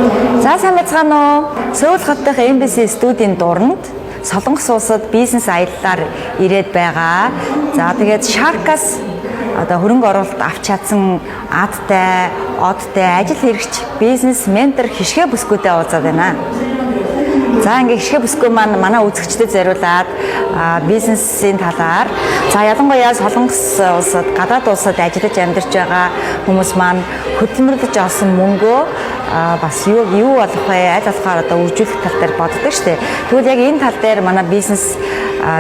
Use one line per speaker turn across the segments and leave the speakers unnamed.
За сайн байцгаана уу? Сөүл хот дахь MBC студийн дуранд Солонгос улсад бизнес аяллаар ирээд байгаа. За тэгээд Shark-аас одоо хөрөнгө оруулалт авч чадсан адтай, одтай ажил хэрэгч бизнес ментор хишгэ бүсгүйтэй уулзаад байна. За ингээ хишгэ бүсгүй маань манай үзэгчдэд зориулаад бизнесийн талаар ялангуяа Солонгос улсад, гадаад улсад ажиллаж амьдарч байгаа хүмүүс маань хөдөлмөрлөж олсон мөнгөө бас юу болох вэ? Аль болохоор одоо үржүүлэх тал дээр боддог шүү дээ. Тэгвэл яг энэ тал дээр манай бизнес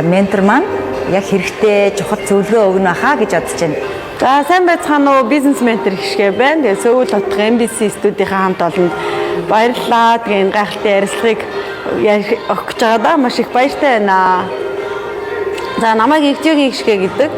ментор маань яг хэрэгтэй чухал зөвлөгөө өгнө хаа гэж бодож байна.
За сайн байцгаана уу, бизнес ментор хишгэ байна. Тэгээ Сөүл хотын MBC студийнхаа хамт олонд баярлалаа. Тэгээ энэ гайхалтай ярилцлагыг өгч байгаадаа маш их баяртай байна. За намайг Евгений хишгэ гэдэг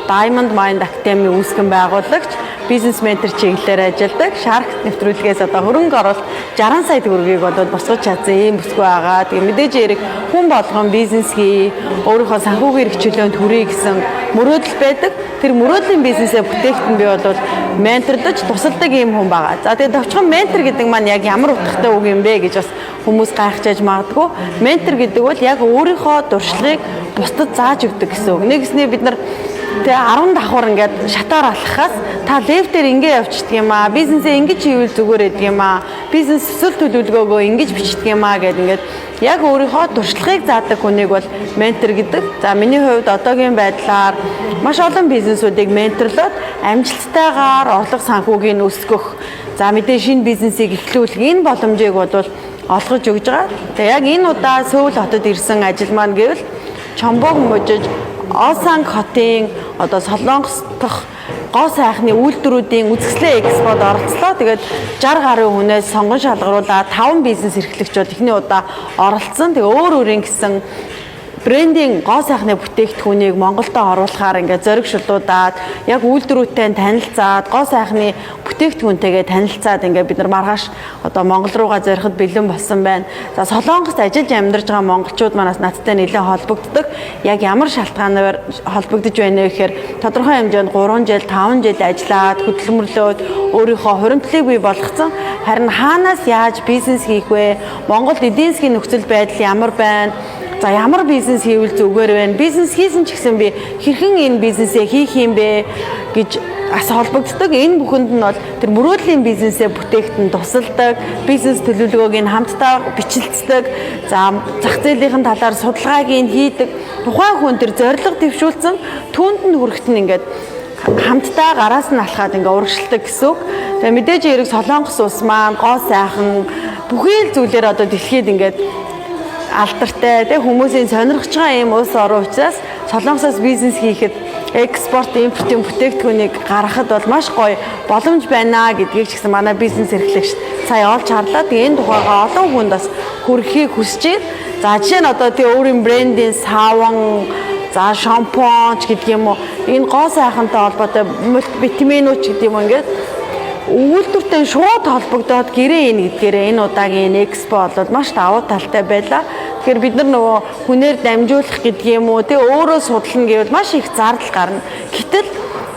Diamond Mind Academy үүсгэн байгуулагч, бизнес ментор чиглэлээр ажилладаг. Shark нэвтрүүлгээс одоо хөрөнгө оруулалт 60 сая төгрөгийг болоод босгож чадсан ийм бүсгүй байгаа. Тэгээ мэдээж хэрэг хүн болгон бизнес хий, өөрийнхөө санхүүгийн эрхчлөөнд хүрээ гэсэн мөрөөдөл байдаг. Тэр мөрөөдлийн бизнесээ бүтээгдэхүүн бий болвол ментордож тусалдаг ийм хүн байгаа. За тэгээ товчхон ментор гэдэг маань яг ямар утгатай үг юм бэ гэж бас хүмүүс гайхаж магадгүй. Ментор гэдэг бол яг өөрийнхөө дуршлагыг бусдад зааж өгдөг гэсэн үг. Нэгснээ бид нар тэгээ 10 давхар ингээд шатаар алхахаас та лев дээр ингэ явчихдаг юм аа, бизнесээ ингэж хийвэл зүгээр байдаг юм аа, бизнес төсөл төлөвлөгөөгөө ингэж бичдэг юм аа гэдэг ингээд яг өөрийнхөө туршлагыг заадаг хүнийг бол ментор гэдэг. За миний хувьд одоогийн байдлаар маш олон бизнесүүдийг менторлоод амжилттайгаар орлого санхүүгийг өсгөх, за мэдээ шинэ бизнесийг эхлүүлэх энэ боломжийг бол олгож өгж байгаа. Тэгээ яг энэ удаа Сөүл хотод ирсэн ажил маань гэвэл Чомбог мужиж Осанг хотын одоо Солонгос дахь гоо сайхны үйлдвэрүүдийн үзэсгэлэн экспод оролцлоо. Тэгээд 60 гаруй хүнээс сонгон шалгаруулаад 5 бизнес эрхлэгчид эхний удаа оролцсон. Тэгээ өөр өөрийн гэсэн брендинг гоо сайхны бүтээгдэхүүнийг Монголдо оруулахаар ингээд зориг шилдуудаад яг үйлдвэрүүдтэй танилцаад гоо сайхны бүтээгдэхүүнтэйгээ танилцаад ингээд бид нар маргааш одоо Монгол руугаа зориход бэлэн болсон байна. За Солонгост ажиллаж амьдарч байгаа монголчууд манаас надтай нэлээд холбогддог. Яг ямар шалтгаанаар холбогдож байна вэ гэхээр тодорхой хэмжээнд 3 жил, 5 жил ажиллаад хөдөлмөрлөөд өөрийнхөө хуримтлалыг бий болгоцсон. Харин хаанаас яаж бизнес хийх вэ? Монголд эдийн засгийн нөхцөл байдал ямар байна? За ямар бизнес хийвэл зүгээр вэ? Бизнес хийсэн ч гэсэн би хэрхэн энэ бизнесээ хийх юм бэ гэж бас холбогддог. Энэ бүхэнд нь бол тэр мөрөөдлийн бизнесээ бүтээхтэн тусалдаг, бизнес төлөвлөгөөг нь хамтдаа бичлэлцдэг, за зах зээлийн талаар судалгааг нь хийдэг. Тухайн хүн тэр зорилго дэвшүүлсэн түүнд нь хүрэхэд нь ингээд хамтдаа гараас нь алхаад ингээ урагшилдаг гэсэн үг. Тэгээ мэдээж хэрэг Солонгос улс маань гоо сайхан бүхий л зүйлээр одоо дэлхийд ингээд алдартай тэг хүмүүсийн сонирхож байгаа юм улс орн учраас Солонгосоос бизнес хийхэд экспорт, импортын бүтээгдэхүүнийг гаргахад бол маш гоё боломж байна гэдгийг ч гэсэн манай бизнес эрхлэгч сая олж харлаа. Тэгээ энэ тухайгаа олон хүнд бас хүрэхийг хүсэж байна. За жишээ нь одоо тэгээ өөрийн брендийн саван, за шампунь гэдэг юм уу, энэ гоо сайхантай холбоотой витаминууд гэдэг юм ингээд үйлдвэртэй шууд холбогдоод гэрээ ийн гэдгээрээ энэ удаагийн экспо бол маш давуу талтай байлаа. Тэгэхээр бид нар нөгөө хүнээр дамжуулах гэдэг юм уу, тэгээ өөрөө судална гэвэл маш их зардал гарна. Гэтэл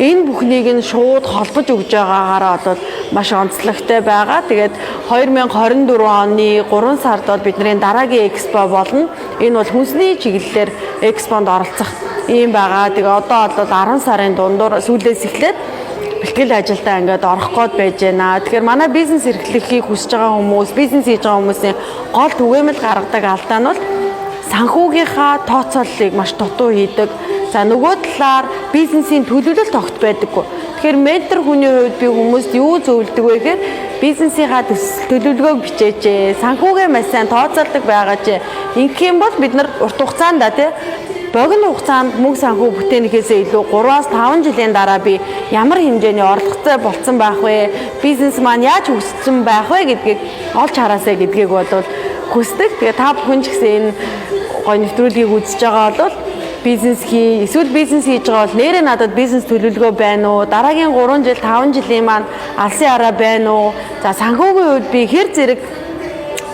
энэ бүхнийг нь шууд холбож өгж байгаагаараа бол маш онцлогтой байгаа. Тэгээд 2024 оны 3 сард бол бидний дараагийн экспо болно. Энэ бол хүнсний чиглэлээр экспонд оролцох юм байгаа. Тэгээ одоо бол 10 сарын дундуур сүүлээс эхлээд бэлтгэл ажилдаа ингээд орох гээд байж байна. Тэгэхээр манай бизнес эрхлэхийг хүсэж байгаа хүмүүс, бизнес хийж байгаа хүмүүсийн гол түгээмэл гаргадаг алдаа нь бол санхүүгийнхаа тооцооллыг маш дутуу хийдэг. За нөгөө талаар бизнесийн төлөвлөлт огт байдаггүй. Тэгэхээр ментор хүний хувьд би хүмүүст юу зөвлөдөг вэ гэхээр бизнесийнхаа төлөвлөгөөг бичээч, санхүүгээ маш сайн тооцоолдог байгаа ч ингэх юм бол бид нар урт хугацаанд богино хугацаанд мөнгө санхүү бүтээнийхээсээ илүү 3-аас 5 жилийн дараа би ямар хэмжээний орлоготой болцсон байх вэ? Бизнес маань яаж өссөн байх вэ гэдгийг олж хараасаа гэдгийг бол хүсдэг. Тэгээ та бүхэн ч гэсэн энэ гоё нэвтрүүлгийг үзэж байгаа бол бизнес хий, эсвэл бизнес хийж байгаа бол нэрээ надад бизнес төлөвлөгөө байна уу? Дараагийн 3 жил, 5 жилийн маань алсын араа байна уу? За санхүүгийн хувьд би хэр зэрэг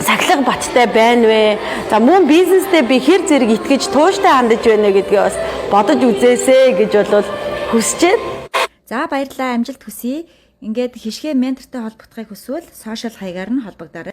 сахилга баттай байна вэ? За мөн бизнестэй би хэр зэрэг итгэж тууштай хандаж байна гэдгээ бас бодож үзээсэй гэж бол хүсэж байна.
За баярлалаа, амжилт хүсье. Ингээд хишгэ ментортой холбогдохыг хүсвэл сошиал хаягаар нь холбогдорой.